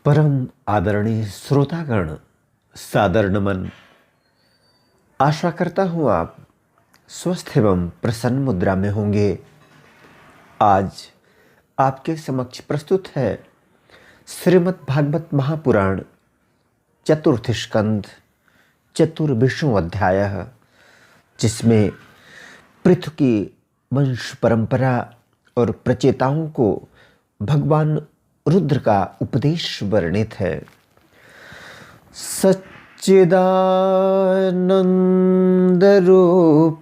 परम आदरणीय श्रोतागण, सादर नमन। आशा करता हूँ आप स्वस्थ एवं प्रसन्न मुद्रा में होंगे। आज आपके समक्ष प्रस्तुत है श्रीमद् भागवत महापुराण चतुर्थ स्कंध चतुर्विंशो अध्याय, जिसमें पृथु की वंश परंपरा और प्रचेताओं को भगवान रुद्र का उपदेश वर्णित है। सच्चिदानंद रूपाय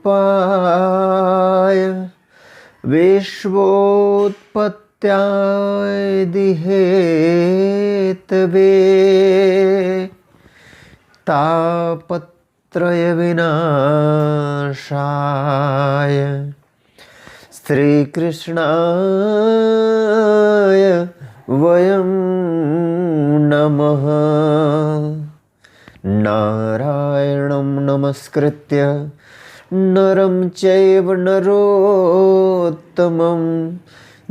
विश्वोत्पत्त्यादिहेतवे तापत्रय विनाशाय श्रीकृष्णाय वयं नमः। नारायणं नमस्कृत्य नरं चैव नरोत्तमं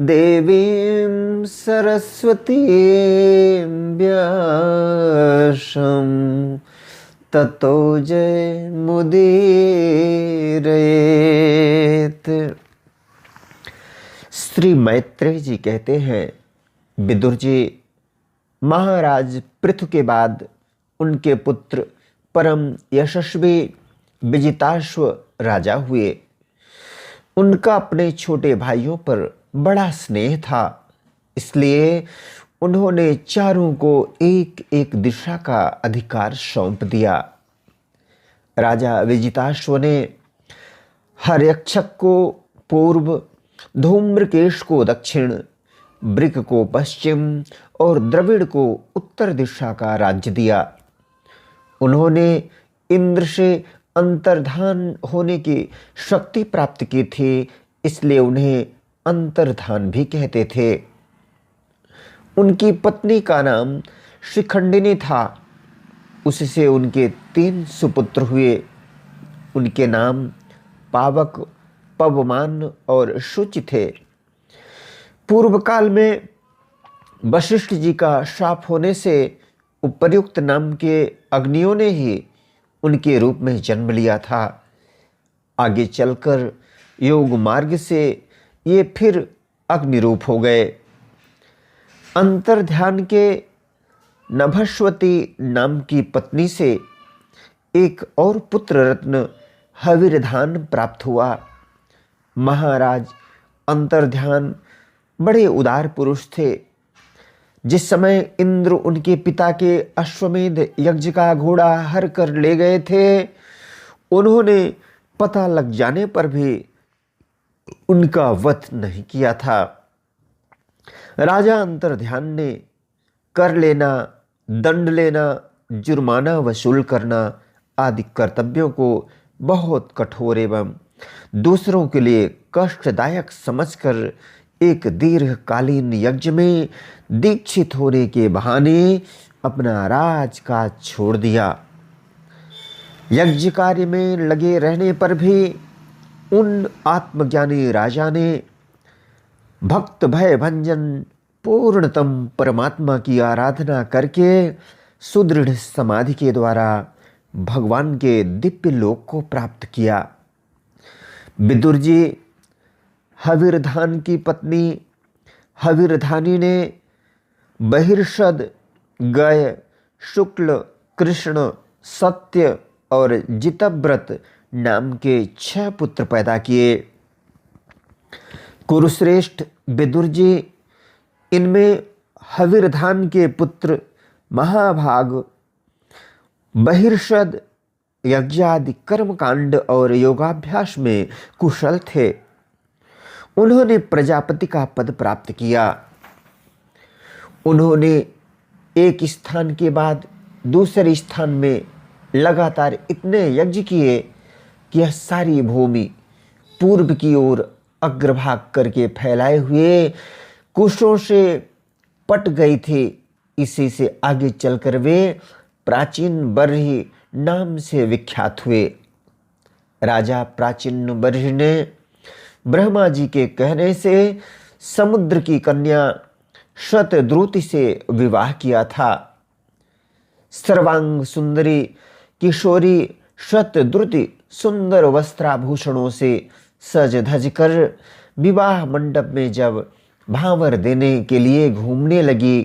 देवीं सरस्वतीं व्यासं ततो जयमुदीरयेत्। श्री मैत्रेय जी कहते हैं, विदुर जी, महाराज पृथु के बाद उनके पुत्र परम यशस्वी विजिताश्व राजा हुए। उनका अपने छोटे भाइयों पर बड़ा स्नेह था, इसलिए उन्होंने चारों को एक एक दिशा का अधिकार सौंप दिया। राजा विजिताश्व ने हर्यक्षक को पूर्व, धूम्रकेश को दक्षिण, वृक को पश्चिम और द्रविड़ को उत्तर दिशा का राज्य दिया। उन्होंने इंद्र से अंतर्धान होने की शक्ति प्राप्त की थी, इसलिए उन्हें अंतर्धान भी कहते थे। उनकी पत्नी का नाम शिखंडिनी था। उससे उनके 3 सुपुत्र हुए। उनके नाम पावक, पवमान और शुचि थे। पूर्व काल में वशिष्ठ जी का शाप होने से उपर्युक्त नाम के अग्नियों ने ही उनके रूप में जन्म लिया था। आगे चलकर योग मार्ग से ये फिर अग्नि रूप हो गए। अंतर्ध्यान के नभस्वती नाम की पत्नी से एक और पुत्र रत्न हविर्धान प्राप्त हुआ। महाराज अंतर्ध्यान बड़े उदार पुरुष थे। जिस समय इंद्र उनके पिता के अश्वमेध यज्ञ का घोड़ा हर कर ले गए थे, उन्होंने पता लग जाने पर भी उनका वध नहीं किया था। राजा अंतर्ध्यान ने कर लेना, दंड लेना, जुर्माना वसूल करना आदि कर्तव्यों को बहुत कठोर एवं दूसरों के लिए कष्टदायक समझकर एक दीर्घकालीन यज्ञ में दीक्षित होने के बहाने अपना राजकाज छोड़ दिया। यज्ञ कार्य में लगे रहने पर भी उन आत्मज्ञानी राजा ने भक्त भय भंजन पूर्णतम परमात्मा की आराधना करके सुदृढ़ समाधि के द्वारा भगवान के दिव्य लोक को प्राप्त किया। विदुर जी, हविर्धान की पत्नी हविर्धानी ने बहिर्षद, गय, शुक्ल, कृष्ण, सत्य और जितव्रत नाम के 6 पुत्र पैदा किए। कुरुश्रेष्ठ विदुर जी, इनमें हविर्धान के पुत्र महाभाग बहिर्षद यज्ञादि कर्मकांड और योगाभ्यास में कुशल थे। उन्होंने प्रजापति का पद प्राप्त किया। उन्होंने एक स्थान के बाद दूसरे स्थान में लगातार इतने यज्ञ किए कि यह सारी भूमि पूर्व की ओर अग्रभाग करके फैलाए हुए कुशों से पट गई थी। इसी से आगे चलकर वे प्राचीन बर्ही नाम से विख्यात हुए। राजा प्राचीन बर्ही ने ब्रह्मा जी के कहने से समुद्र की कन्या शतद्रुति से विवाह किया था। सर्वांग सुंदरी किशोरी शतद्रुति सुंदर वस्त्राभूषणों से सज धज कर विवाह मंडप में जब भांवर देने के लिए घूमने लगी,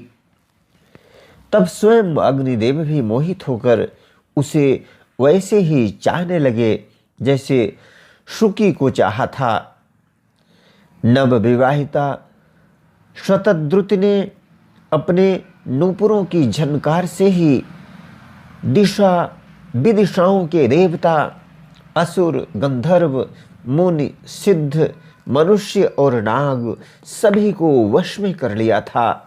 तब स्वयं अग्निदेव भी मोहित होकर उसे वैसे ही चाहने लगे जैसे शुकी को चाहा था। नव विवाहिता शतद्रुति ने अपने नूपुरों की झनकार से ही दिशा विदिशाओं के देवता, असुर, गंधर्व, मुनि, सिद्ध, मनुष्य और नाग सभी को वश में कर लिया था।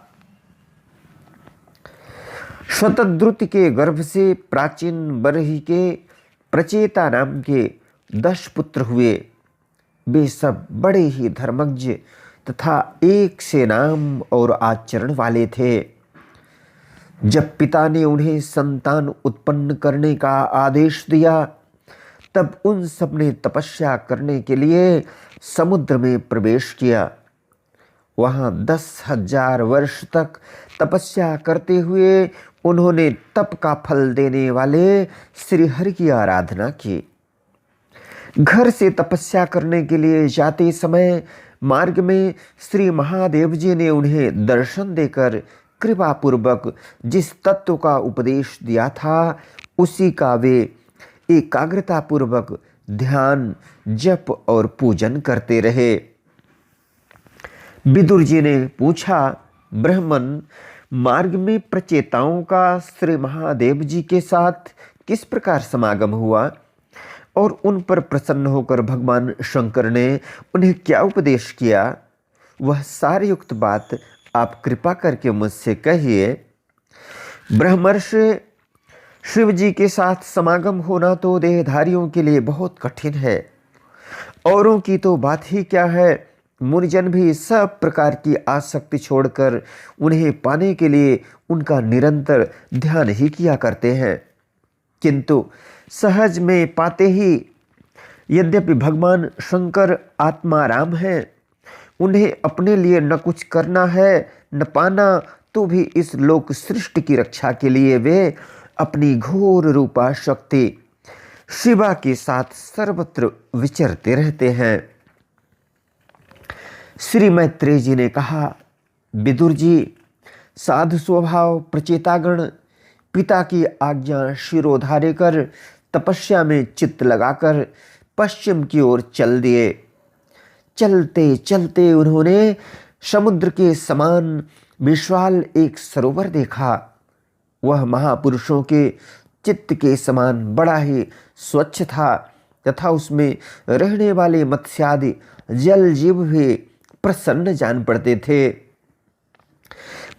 शतद्रुति के गर्भ से प्राचीन बरही के प्रचेता नाम के 10 पुत्र हुए। वे सब बड़े ही धर्मज्ञ तथा एक से नाम और आचरण वाले थे। जब पिता ने उन्हें संतान उत्पन्न करने का आदेश दिया, तब उन सब ने तपस्या करने के लिए समुद्र में प्रवेश किया। वहां 10,000 वर्ष तक तपस्या करते हुए उन्होंने तप का फल देने वाले श्री हरि की आराधना की। घर से तपस्या करने के लिए जाते समय मार्ग में श्री महादेव जी ने उन्हें दर्शन देकर कृपा पूर्वक जिस तत्व का उपदेश दिया था, उसी का वे एकाग्रता पूर्वक ध्यान, जप और पूजन करते रहे। विदुर जी ने पूछा, ब्राह्मण, मार्ग में प्रचेताओं का श्री महादेव जी के साथ किस प्रकार समागम हुआ और उन पर प्रसन्न होकर भगवान शंकर ने उन्हें क्या उपदेश किया? वह सारयुक्त बात आप कृपा करके मुझसे कहिए। ब्रह्मर्षि, शिव जी के साथ समागम होना तो देहधारियों के लिए बहुत कठिन है। औरों की तो बात ही क्या है, मुनिजन भी सब प्रकार की आसक्ति छोड़कर उन्हें पाने के लिए उनका निरंतर ध्यान ही किया करते हैं। किंतु सहज में पाते ही, यद्यपि भगवान शंकर आत्माराम हैं, उन्हें अपने लिए न कुछ करना है न पाना, तो भी इस लोक सृष्टि की रक्षा के लिए वे अपनी घोर रूपा शक्ति शिवा के साथ सर्वत्र विचरते रहते हैं। श्री मैत्रेय जी ने कहा, विदुर जी, साधु स्वभाव प्रचेतागण पिता की आज्ञा शिरोधार्य कर तपस्या में चित्त लगाकर पश्चिम की ओर चल दिए। चलते चलते उन्होंने समुद्र के समान विशाल एक सरोवर देखा। वह महापुरुषों के चित्त के समान बड़ा ही स्वच्छ था तथा उसमें रहने वाले मत्स्यादि जल जीव भी प्रसन्न जान पड़ते थे।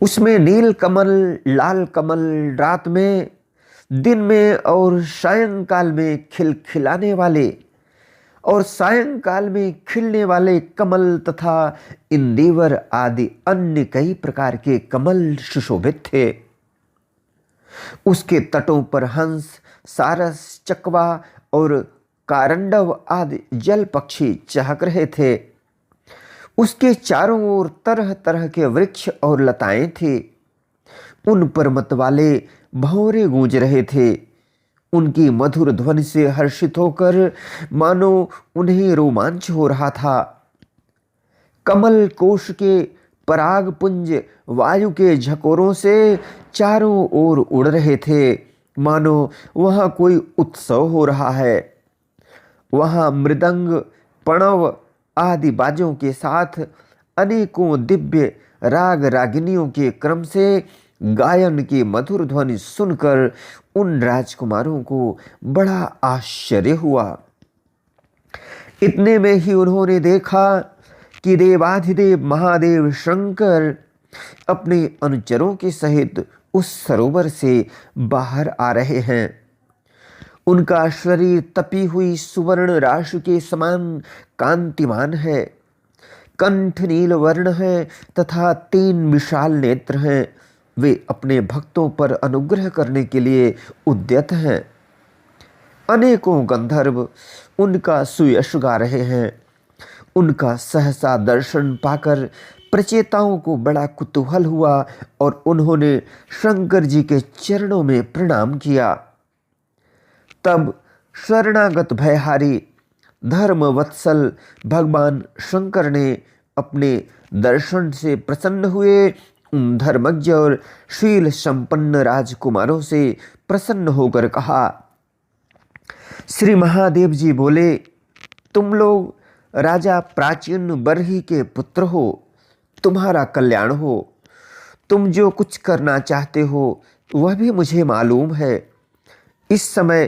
उसमें नील कमल, लाल कमल रात में, दिन में और सायंकाल में खिलखिलाने वाले और सायंकाल में खिलने वाले कमल तथा इंदिवर आदि अन्य कई प्रकार के कमल सुशोभित थे। उसके तटों पर हंस, सारस, चकवा और कारंडव आदि जल पक्षी चहक रहे थे। उसके चारों ओर तरह तरह के वृक्ष और लताएं थी। उन पर मत वाले भंवरे गूंज रहे थे। उनकी मधुर ध्वनि से हर्षित होकर मानो उन्हें रोमांच हो रहा था। कमल कोश के पराग पुंज वायु के झकोरों से चारों ओर उड़ रहे थे, मानो वहां कोई उत्सव हो रहा है। वहां मृदंग, प्रणव आदि बाजों के साथ अनेकों दिव्य राग रागिनियों के क्रम से गायन की मधुर ध्वनि सुनकर उन राजकुमारों को बड़ा आश्चर्य हुआ। इतने में ही उन्होंने देखा कि देवाधिदेव महादेव शंकर अपने अनुचरों के सहित उस सरोवर से बाहर आ रहे हैं। उनका शरीर तपी हुई सुवर्ण राशि के समान कांतिमान है। कंठ नील वर्ण है तथा 3 विशाल नेत्र हैं। वे अपने भक्तों पर अनुग्रह करने के लिए उद्यत हैं। अनेकों गंधर्व उनका सुयश गा रहे हैं। उनका सहसा दर्शन पाकर प्रचेताओं को बड़ा कुतूहल हुआ और उन्होंने शंकर जी के चरणों में प्रणाम किया। तब शरणागत भयहारी धर्म वत्सल भगवान शंकर ने अपने दर्शन से प्रसन्न हुए उन धर्मज्ञ और शील संपन्न राजकुमारों से प्रसन्न होकर कहा। श्री महादेव जी बोले, तुम लोग राजा प्राचीन बरही के पुत्र हो, तुम्हारा कल्याण हो। तुम जो कुछ करना चाहते हो वह भी मुझे मालूम है। इस समय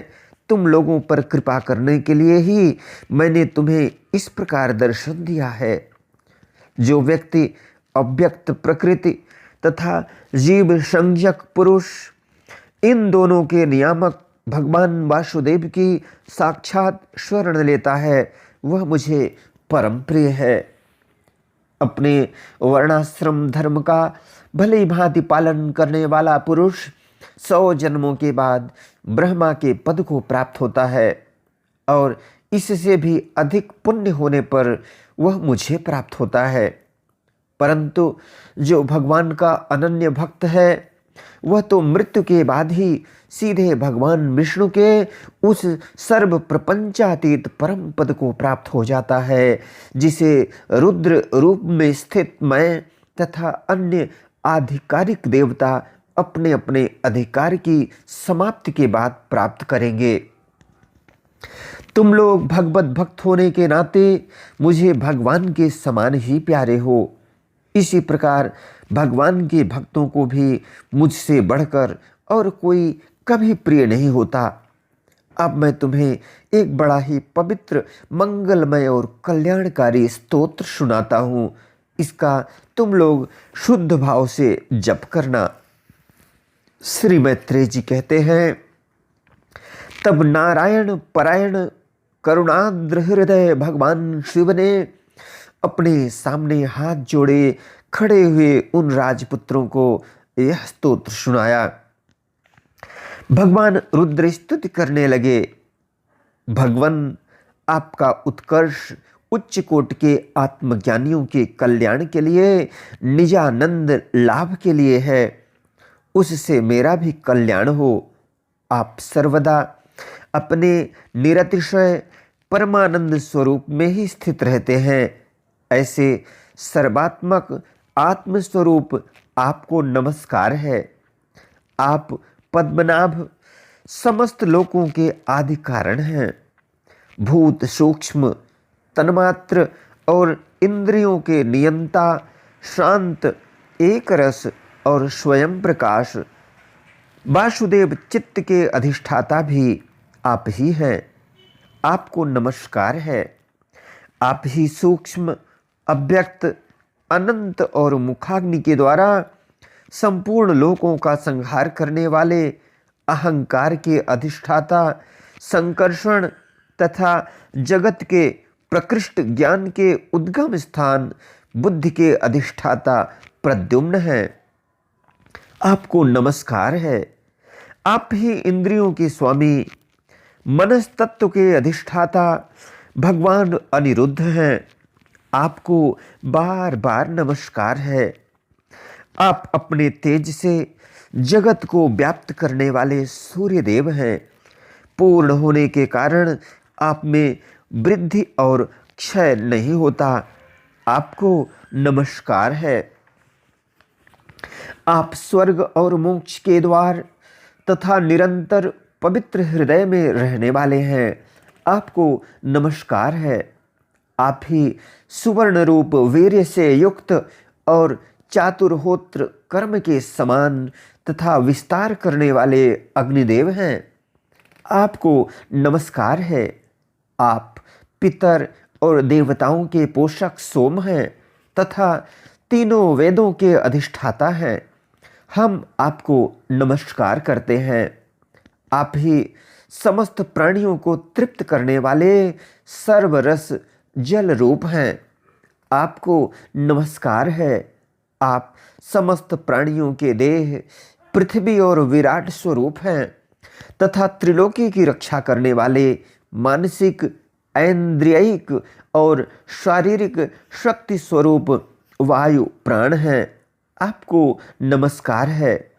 तुम लोगों पर कृपा करने के लिए ही मैंने तुम्हें इस प्रकार दर्शन दिया है। जो व्यक्ति अव्यक्त प्रकृति तथा जीव संज्ञक पुरुष, इन दोनों के नियामक भगवान वासुदेव की साक्षात शरण लेता है, वह मुझे परम प्रिय है। अपने वर्णाश्रम धर्म का भली भांति पालन करने वाला पुरुष 100 जन्मों के बाद ब्रह्मा के पद को प्राप्त होता है और इससे भी अधिक पुण्य होने पर वह मुझे प्राप्त होता है। परंतु जो भगवान का अनन्य भक्त है वह तो मृत्यु के बाद ही सीधे भगवान विष्णु के उस सर्व प्रपंचातीत परम पद को प्राप्त हो जाता है, जिसे रुद्र रूप में स्थित मैं तथा अन्य आधिकारिक देवता अपने अपने अधिकार की समाप्ति के बाद प्राप्त करेंगे। तुम लोग भगवत भक्त होने के नाते मुझे भगवान के समान ही प्यारे हो। इसी प्रकार भगवान के भक्तों को भी मुझसे बढ़कर और कोई कभी प्रिय नहीं होता। अब मैं तुम्हें एक बड़ा ही पवित्र, मंगलमय और कल्याणकारी स्तोत्र सुनाता हूँ। इसका तुम लोग शुद्ध भाव से जप करना। श्री मैत्रेय जी कहते हैं, तब नारायण परायण करुणाद्र हृदय भगवान शिव ने अपने सामने हाथ जोड़े खड़े हुए उन राजपुत्रों को यह स्तोत्र सुनाया। भगवान रुद्र स्तुति करने लगे, भगवान आपका उत्कर्ष उच्च कोटि के आत्मज्ञानियों के कल्याण के लिए, निजानंद लाभ के लिए है। उससे मेरा भी कल्याण हो। आप सर्वदा अपने निरतिशय परमानंद स्वरूप में ही स्थित रहते हैं। ऐसे सर्वात्मक आत्मस्वरूप आपको नमस्कार है। आप पद्मनाभ समस्त लोकों के आदि कारण हैं। भूत सूक्ष्म तन्मात्र और इंद्रियों के नियंता, शांत, एक रस और स्वयं प्रकाश, वासुदेव चित्त के अधिष्ठाता भी आप ही हैं। आपको नमस्कार है। आप ही सूक्ष्म, अव्यक्त, अनंत और मुखाग्नि के द्वारा संपूर्ण लोकों का संहार करने वाले, अहंकार के अधिष्ठाता, संकर्षण तथा जगत के प्रकृष्ट ज्ञान के उद्गम स्थान, बुद्धि के अधिष्ठाता प्रद्युम्न हैं। आपको नमस्कार है। आप ही इंद्रियों के स्वामी, मनस तत्व के अधिष्ठाता भगवान अनिरुद्ध हैं। आपको बार बार नमस्कार है। आप अपने तेज से जगत को व्याप्त करने वाले सूर्य देव हैं। पूर्ण होने के कारण आप में वृद्धि और क्षय नहीं होता। आपको नमस्कार है। आप स्वर्ग और मोक्ष के द्वार तथा निरंतर पवित्र हृदय में रहने वाले हैं। आपको नमस्कार है। आप ही सुवर्ण रूप वीर्य से युक्त और चातुर्होत्र कर्म के समान तथा विस्तार करने वाले अग्निदेव हैं। आपको नमस्कार है। आप पितर और देवताओं के पोषक सोम हैं तथा तीनों वेदों के अधिष्ठाता हैं। हम आपको नमस्कार करते हैं। आप ही समस्त प्राणियों को तृप्त करने वाले सर्वरस जल रूप हैं। आपको नमस्कार है। आप समस्त प्राणियों के देह, पृथ्वी और विराट स्वरूप हैं तथा त्रिलोकी की रक्षा करने वाले मानसिक, ऐन्द्रियिक और शारीरिक शक्ति स्वरूप वायु प्राण हैं, आपको नमस्कार है।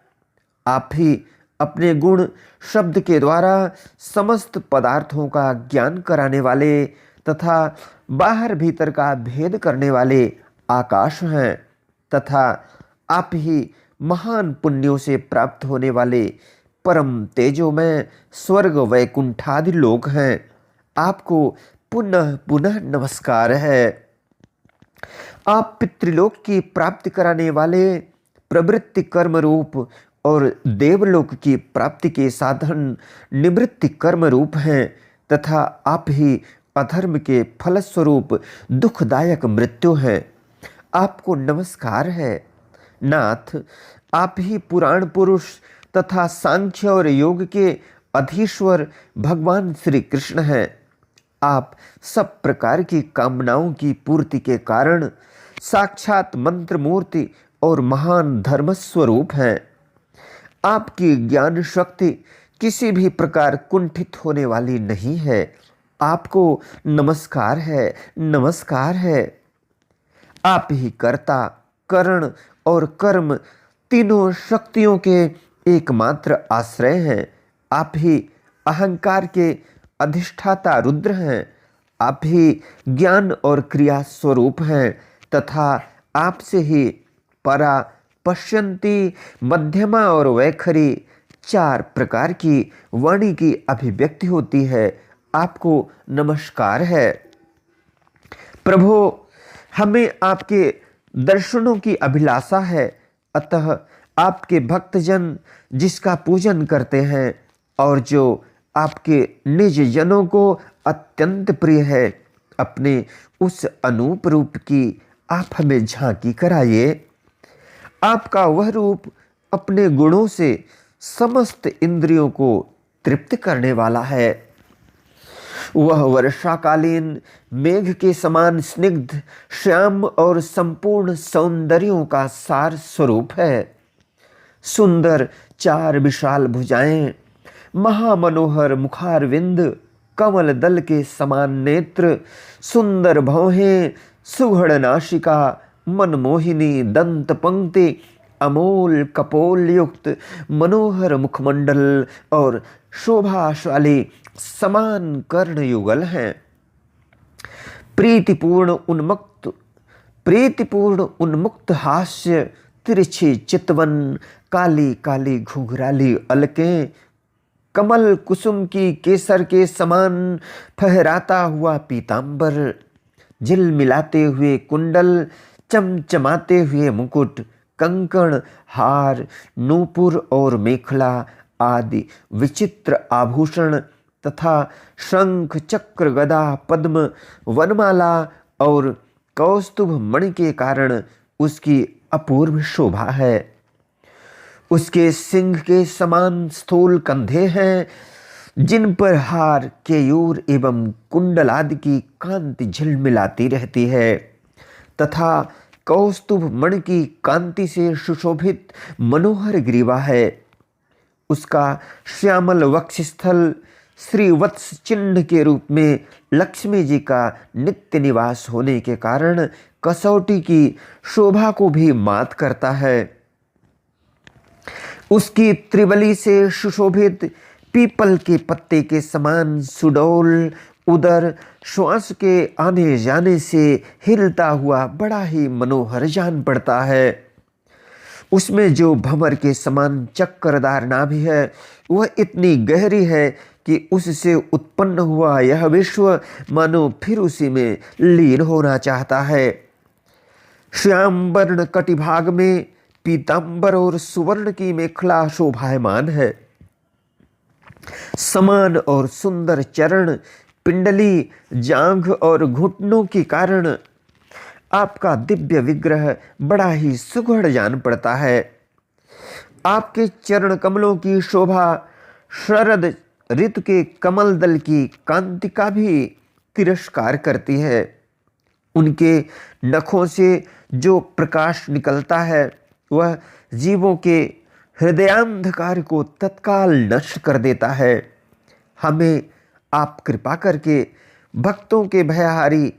आप ही अपने गुण शब्द के द्वारा समस्त पदार्थों का ज्ञान कराने वाले तथा बाहर भीतर का भेद करने वाले आकाश हैं, तथा आप ही महान पुण्यों से प्राप्त होने वाले परम तेजोमय स्वर्ग वैकुंठादि लोक हैं। आपको पुनः पुनः नमस्कार है। आप पितृलोक की प्राप्ति कराने वाले प्रवृत्ति कर्म रूप और देवलोक की प्राप्ति के साधन निवृत्ति कर्म रूप हैं, तथा आप ही अधर्म के फलस्वरूप दुखदायक मृत्यु है। आपको नमस्कार है। नाथ, आप ही पुराण पुरुष तथा सांख्य और योग के अधीश्वर भगवान श्री कृष्ण हैं। आप सब प्रकार की कामनाओं की पूर्ति के कारण साक्षात मंत्र मूर्ति और महान धर्म स्वरूप हैं। आपकी ज्ञान शक्ति किसी भी प्रकार कुंठित होने वाली नहीं है। आपको नमस्कार है, नमस्कार है। आप ही कर्ता, करण और कर्म तीनों शक्तियों के एकमात्र आश्रय हैं। आप ही अहंकार के अधिष्ठाता रुद्र हैं। आप ही ज्ञान और क्रिया स्वरूप हैं, तथा आपसे ही परा, पश्यंती, मध्यमा और वैखरी चार प्रकार की वाणी की अभिव्यक्ति होती है। आपको नमस्कार है। प्रभु, हमें आपके दर्शनों की अभिलाषा है, अतः आपके भक्तजन जिसका पूजन करते हैं और जो आपके निज जनों को अत्यंत प्रिय है, अपने उस अनूप रूप की आप हमें झांकी कराइए। आपका वह रूप अपने गुणों से समस्त इंद्रियों को तृप्त करने वाला है। वह वर्षाकालीन मेघ के समान स्निग्ध, श्याम और संपूर्ण सौंदर्यों का सार स्वरूप है। सुंदर चार विशाल भुजाएं, महामनोहर मुखारविंद, कमल दल के समान नेत्र, सुंदर भौहें, सुघड़ नासिका, मनमोहिनी दंत पंक्ति, अमोल कपोल युक्त मनोहर मुखमंडल और शोभाशाली समान कर्ण युगल हैं। प्रीतिपूर्ण उन्मुक्त हास्य, तिरछी चितवन, काली काली घुघराली अलकें, कमल कुसुम की केसर के समान फहराता हुआ पीतांबर, झिलमिलाते हुए कुंडल, चमचमाते हुए मुकुट, कंकण, हार, नूपुर और मेखला आदि विचित्र आभूषण, तथा शंख, चक्र, गदा, पद्म, वनमाला और कौस्तुभ मणि के कारण उसकी अपूर्व शोभा है। उसके सिंह के समान स्थूल कंधे हैं, जिन पर हार, केयूर एवं कुंडल आदि की कांति झिलमिलाती रहती है, तथा कौस्तुभ मणि की कांति से सुशोभित मनोहर ग्रीवा है। उसका श्यामल वक्षस्थल श्रीवत्स चिन्ह के रूप में लक्ष्मी जी का नित्य निवास होने के कारण कसौटी की शोभा को भी मात करता है। उसकी त्रिबली से सुशोभित पीपल के पत्ते के समान सुडौल उदर श्वास के आने जाने से हिलता हुआ बड़ा ही मनोहर जान पड़ता है। उसमें जो भंवर के समान चक्करदार नाभि है, वह इतनी गहरी है कि उससे उत्पन्न हुआ यह विश्व मानो फिर उसी में लीन होना चाहता है। श्याम वर्ण कटिभाग में पीतांबर और सुवर्ण की मेखला शोभायमान है। समान और सुंदर चरण, पिंडली, जांघ और घुटनों के कारण आपका दिव्य विग्रह बड़ा ही सुघड़ जान पड़ता है। आपके चरण कमलों की शोभा शरद ऋतु के कमल दल की कांति का भी तिरस्कार करती है। उनके नखों से जो प्रकाश निकलता है, वह जीवों के हृदयांधकार को तत्काल नष्ट कर देता है। हमें आप कृपा करके भक्तों के भयहारी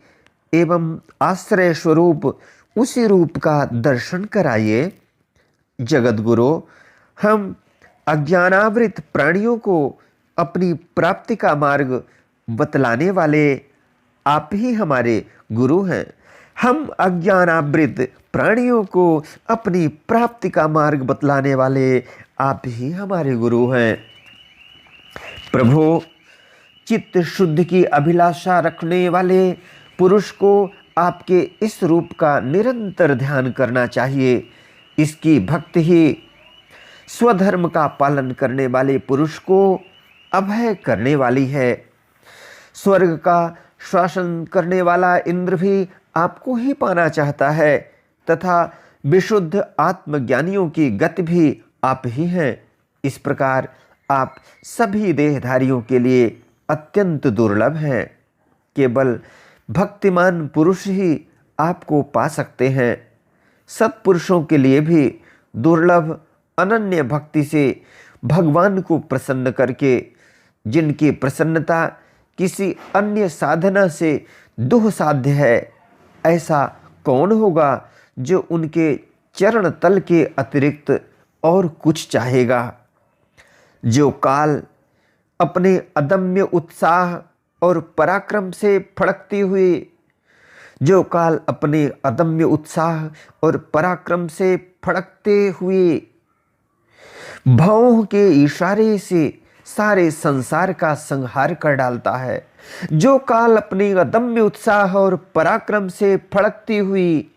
एवं आश्रय स्वरूप उसी रूप का दर्शन कराइए। जगत गुरु, हम अज्ञानावृत प्राणियों को अपनी प्राप्ति का मार्ग बतलाने वाले आप ही हमारे गुरु हैं। हम अज्ञानावृत प्राणियों को अपनी प्राप्ति का मार्ग बतलाने वाले आप ही हमारे गुरु हैं। प्रभु, चित्त शुद्ध की अभिलाषा रखने वाले पुरुष को आपके इस रूप का निरंतर ध्यान करना चाहिए। इसकी भक्ति ही स्वधर्म का पालन करने वाले पुरुष को अभय करने वाली है। स्वर्ग का शासन करने वाला इंद्र भी आपको ही पाना चाहता है तथा विशुद्ध आत्मज्ञानियों की गति भी आप ही हैं। इस प्रकार आप सभी देहधारियों के लिए अत्यंत दुर्लभ हैं। केवल भक्तिमान पुरुष ही आपको पा सकते हैं। सत्पुरुषों के लिए भी दुर्लभ अनन्य भक्ति से भगवान को प्रसन्न करके, जिनकी प्रसन्नता किसी अन्य साधना से दुस्साध्य है, ऐसा कौन होगा जो उनके चरण तल के अतिरिक्त और कुछ चाहेगा। जो काल अपने अदम्य उत्साह और पराक्रम से फड़कती हुई जो काल अपने अदम्य उत्साह और पराक्रम से फड़कते हुए भावों के इशारे से सारे संसार का संहार कर डालता है, जो काल अपने अदम्य उत्साह और पराक्रम से फड़कती हुई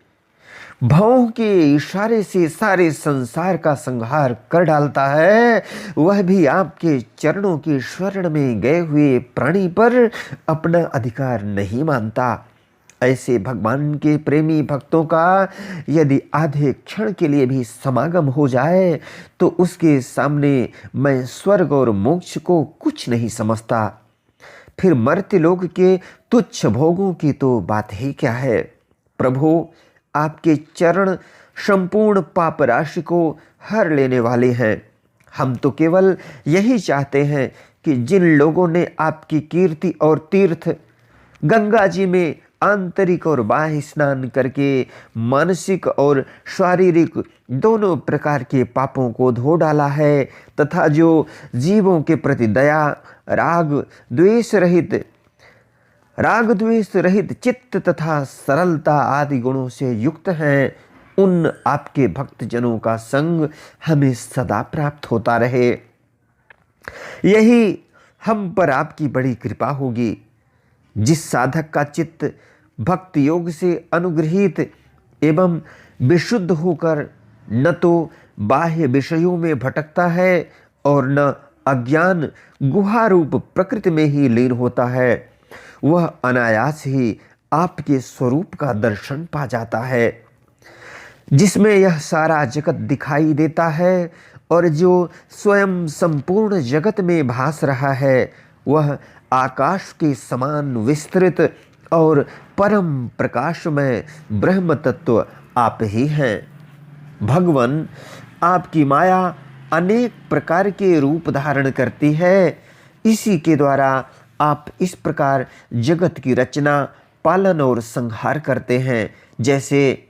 भावों के इशारे से सारे संसार का संहार कर डालता है, वह भी आपके चरणों के शरण में गए हुए प्राणी पर अपना अधिकार नहीं मानता। ऐसे भगवान के प्रेमी भक्तों का यदि आधे क्षण के लिए भी समागम हो जाए तो उसके सामने मैं स्वर्ग और मोक्ष को कुछ नहीं समझता। फिर मर्त्य लोक के तुच्छ भोगों की तो बात ही क्या है। प्रभु, आपके चरण संपूर्ण पाप राशि को हर लेने वाले हैं। हम तो केवल यही चाहते हैं कि जिन लोगों ने आपकी कीर्ति और तीर्थ गंगा जी में आंतरिक और बाह्य स्नान करके मानसिक और शारीरिक दोनों प्रकार के पापों को धो डाला है तथा जो जीवों के प्रति दया, राग द्वेष रहित चित्त तथा सरलता आदि गुणों से युक्त हैं, उन आपके भक्तजनों का संग हमें सदा प्राप्त होता रहे। यही हम पर आपकी बड़ी कृपा होगी। जिस साधक का चित्त भक्ति योग से अनुग्रहित एवं विशुद्ध होकर न तो बाह्य विषयों में भटकता है और न अज्ञान गुहारूप प्रकृति में ही लीन होता है, वह अनायास ही आपके स्वरूप का दर्शन पा जाता है, जिसमें यह सारा जगत दिखाई देता है और जो स्वयं संपूर्ण जगत में भास रहा है, वह आकाश के समान विस्तृत और परम प्रकाशमय ब्रह्म तत्व आप ही हैं। भगवान, आपकी माया अनेक प्रकार के रूप धारण करती है। इसी के द्वारा आप इस प्रकार जगत की रचना, पालन और संहार करते हैं जैसे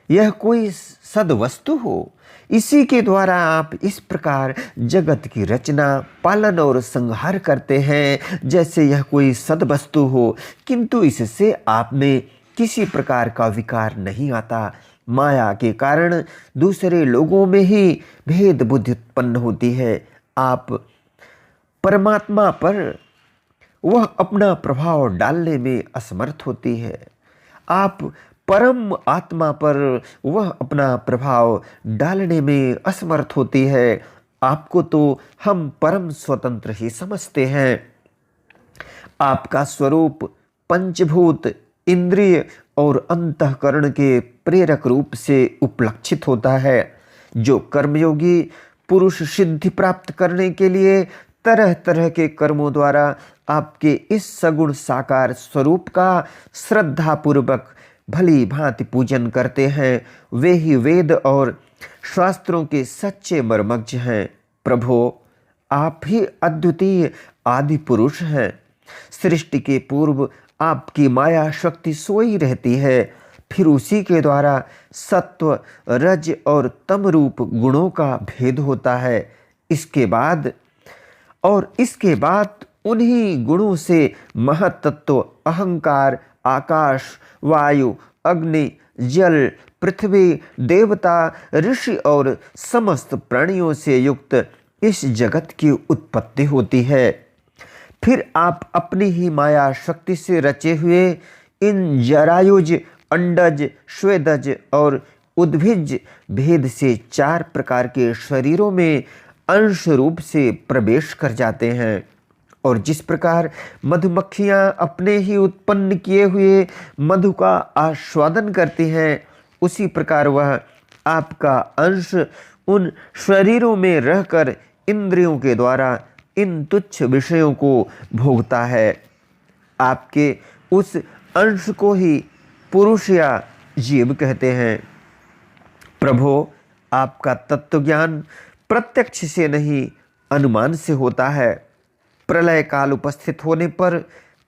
यह कोई सद्वस्तु हो। इसी के द्वारा आप इस प्रकार जगत की रचना, पालन और संहार करते हैं जैसे यह कोई सद्वस्तु हो, किंतु इससे आप में किसी प्रकार का विकार नहीं आता। माया के कारण दूसरे लोगों में ही भेद बुद्धि उत्पन्न होती है। आप परमात्मा पर वह अपना प्रभाव डालने में असमर्थ होती है। आप परम आत्मा पर वह अपना प्रभाव डालने में असमर्थ होती है। आपको तो हम परम स्वतंत्र ही समझते हैं। आपका स्वरूप पंचभूत, इंद्रिय और अंतःकरण के प्रेरक रूप से उपलक्षित होता है। जो कर्मयोगी पुरुष सिद्धि प्राप्त करने के लिए तरह तरह के कर्मों द्वारा आपके इस सगुण साकार स्वरूप का श्रद्धापूर्वक भली भांति पूजन करते हैं, वे ही वेद और शास्त्रों के सच्चे मर्मज्ञ हैं। प्रभु, आप ही अद्वितीय आदि पुरुष हैं। सृष्टि के पूर्व आपकी माया शक्ति सोई रहती है, फिर उसी के द्वारा सत्व, रज और तम रूप गुणों का भेद होता है। इसके बाद उन्हीं गुणों से महत्त्व, अहंकार, आकाश, वायु, अग्नि, जल, पृथ्वी, देवता, ऋषि और समस्त प्राणियों से युक्त इस जगत की उत्पत्ति होती है। फिर आप अपनी ही माया शक्ति से रचे हुए इन जरायुज, अंडज, स्वेदज और उद्भिज भेद से 4 प्रकार के शरीरों में अंश रूप से प्रवेश कर जाते हैं। और जिस प्रकार मधुमक्खियां अपने ही उत्पन्न किए हुए मधु का आस्वादन करती हैं, उसी प्रकार वह आपका अंश उन शरीरों में रहकर इंद्रियों के द्वारा इन तुच्छ विषयों को भोगता है। आपके उस अंश को ही पुरुष या जीव कहते हैं। प्रभो, आपका तत्व ज्ञान प्रत्यक्ष से नहीं, अनुमान से होता है। प्रलय काल उपस्थित होने पर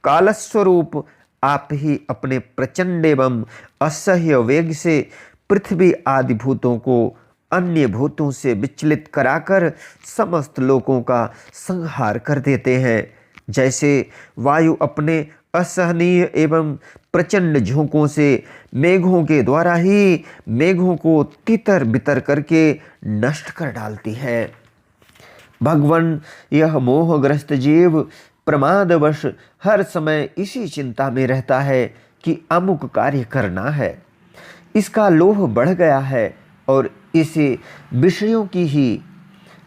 कालस्वरूप आप ही अपने प्रचंड एवं असह्य वेग से पृथ्वी आदि भूतों को अन्य भूतों से विचलित कराकर समस्त लोकों का संहार कर देते हैं। जैसे वायु अपने असहनीय एवं प्रचंड झोंकों से मेघों के द्वारा ही मेघों को तितर बितर करके नष्ट कर डालती है। भगवान, यह मोहग्रस्त जीव प्रमादवश हर समय इसी चिंता में रहता है कि अमुक कार्य करना है। इसका लोभ बढ़ गया है और इसे विषयों की ही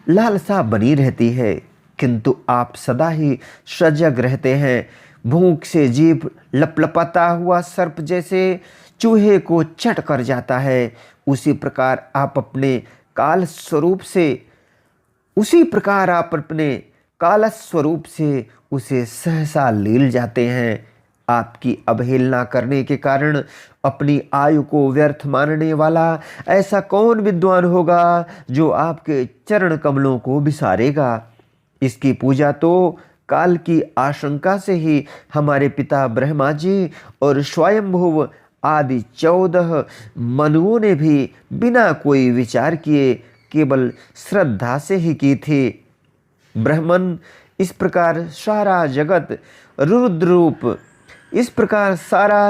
लालसा बनी रहती है, किंतु आप सदा ही सजग रहते हैं। भूख से जीभ लपलपाता हुआ सर्प जैसे चूहे को चट कर जाता है, उसी प्रकार आप अपने काल स्वरूप से उसे सहसा लील जाते हैं। आपकी अवहेलना करने के कारण अपनी आयु को व्यर्थ मानने वाला ऐसा कौन विद्वान होगा जो आपके चरण कमलों को विसारेगा। इसकी पूजा तो काल की आशंका से ही हमारे पिता ब्रह्मा जी और स्वयंभुव आदि 14 मनुओं ने भी बिना कोई विचार किए केवल श्रद्धा से ही की थी। ब्रह्मन, इस प्रकार सारा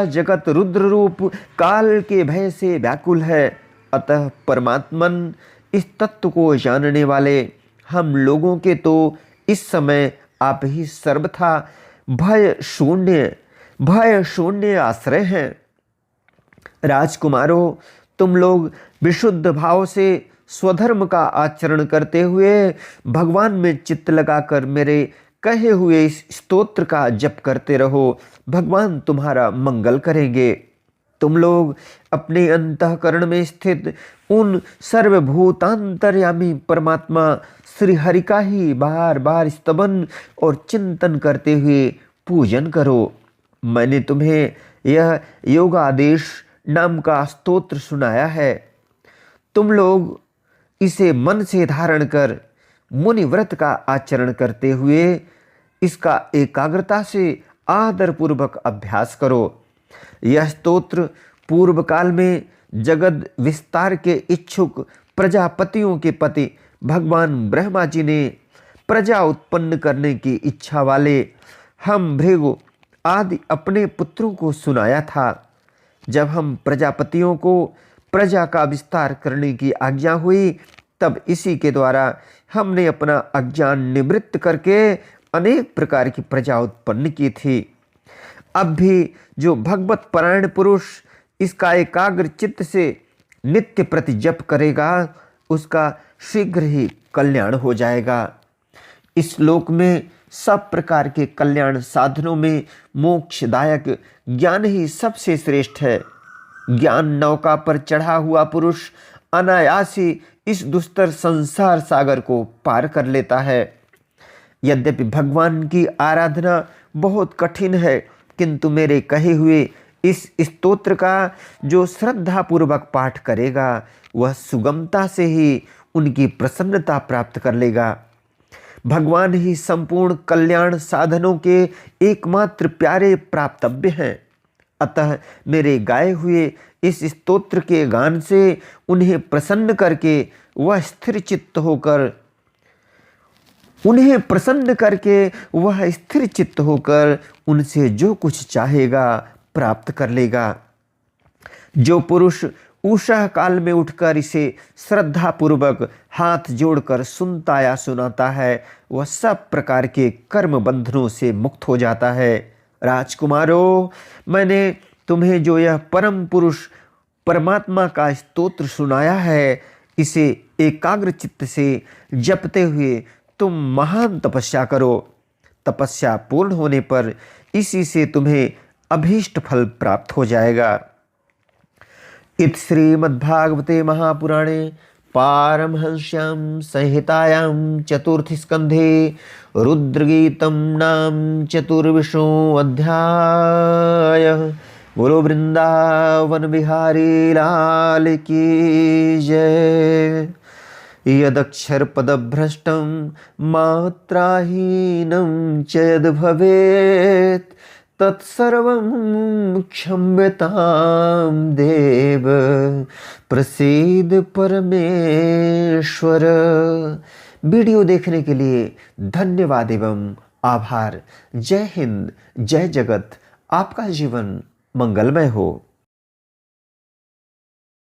जगत रुद्र रूप काल के भय से व्याकुल है। अतः परमात्मन, इस तत्व को जानने वाले हम लोगों के तो इस समय आप ही सर्वथा भय शून्य आश्रय हैं। राजकुमारों, तुम लोग विशुद्ध भाव से स्वधर्म का आचरण करते हुए भगवान में चित्त लगाकर मेरे कहे हुए इस स्तोत्र का जप करते रहो। भगवान तुम्हारा मंगल करेंगे। तुम लोग अपने अंतःकरण में स्थित उन सर्वभूतांतर्यामी परमात्मा श्री हरि का ही बार बार स्तवन और चिंतन करते हुए पूजन करो। मैंने तुम्हें यह योगादेश नाम का स्तोत्र सुनाया है। तुम लोग इसे मन से धारण कर मुनि व्रत का आचरण करते हुए इसका एकाग्रता से आदरपूर्वक अभ्यास करो। यह स्तोत्र पूर्व काल में जगत विस्तार के इच्छुक प्रजापतियों के पति भगवान ब्रह्मा जी ने प्रजा उत्पन्न करने की इच्छा वाले हम भृगु आदि अपने पुत्रों को सुनाया था। जब हम प्रजापतियों को प्रजा का विस्तार करने की आज्ञा हुई, तब इसी के द्वारा हमने अपना अज्ञान निवृत्त करके अनेक प्रकार की प्रजा उत्पन्न की थी। अब भी जो भगवत परायण पुरुष इसका एकाग्र चित्त से नित्य प्रति जप करेगा, उसका शीघ्र ही कल्याण हो जाएगा। इस लोक में सब प्रकार के कल्याण साधनों में मोक्षदायक ज्ञान ही सबसे श्रेष्ठ है। ज्ञान नौका पर चढ़ा हुआ पुरुष अनायास ही इस दुस्तर संसार सागर को पार कर लेता है। यद्यपि भगवान की आराधना बहुत कठिन है, किंतु मेरे कहे हुए इस स्तोत्र का जो श्रद्धा पूर्वक पाठ करेगा, वह सुगमता से ही उनकी प्रसन्नता प्राप्त कर लेगा। भगवान ही संपूर्ण कल्याण साधनों के एकमात्र प्यारे प्राप्तव्य हैं। अतः मेरे गाए हुए इस स्तोत्र के गान से उन्हें प्रसन्न करके वह स्थिर चित्त होकर उनसे जो कुछ चाहेगा प्राप्त कर लेगा। जो पुरुष उषा काल में उठकर इसे श्रद्धा पूर्वक हाथ जोड़कर सुनता या सुनाता है, वह सब प्रकार के कर्म बंधनों से मुक्त हो जाता है। राजकुमारों, मैंने तुम्हें जो यह परम पुरुष परमात्मा का स्तोत्र सुनाया है, इसे एकाग्र चित्त से जपते हुए तुम महान तपस्या करो। तपस्या पूर्ण होने पर इसी से तुम्हें अभीष्ट फल प्राप्त हो जाएगा। इत श्रीमद्भागवते महापुराणे पारमहंस्यां संहितायां चतुर्थ स्कंधे रुद्रगीतं नाम चतुर्विंशो अध्याय। बोलो वृंदावन बिहारी लाल की जय। यदक्षर पदभ्रष्टं मात्राहीनं च यद् भवेत् तत्सर्वं क्षम्यतां देव प्रसीद परमेश्वर। वीडियो देखने के लिए धन्यवाद एवं आभार। जय हिंद, जय जगत। आपका जीवन मंगलमय हो।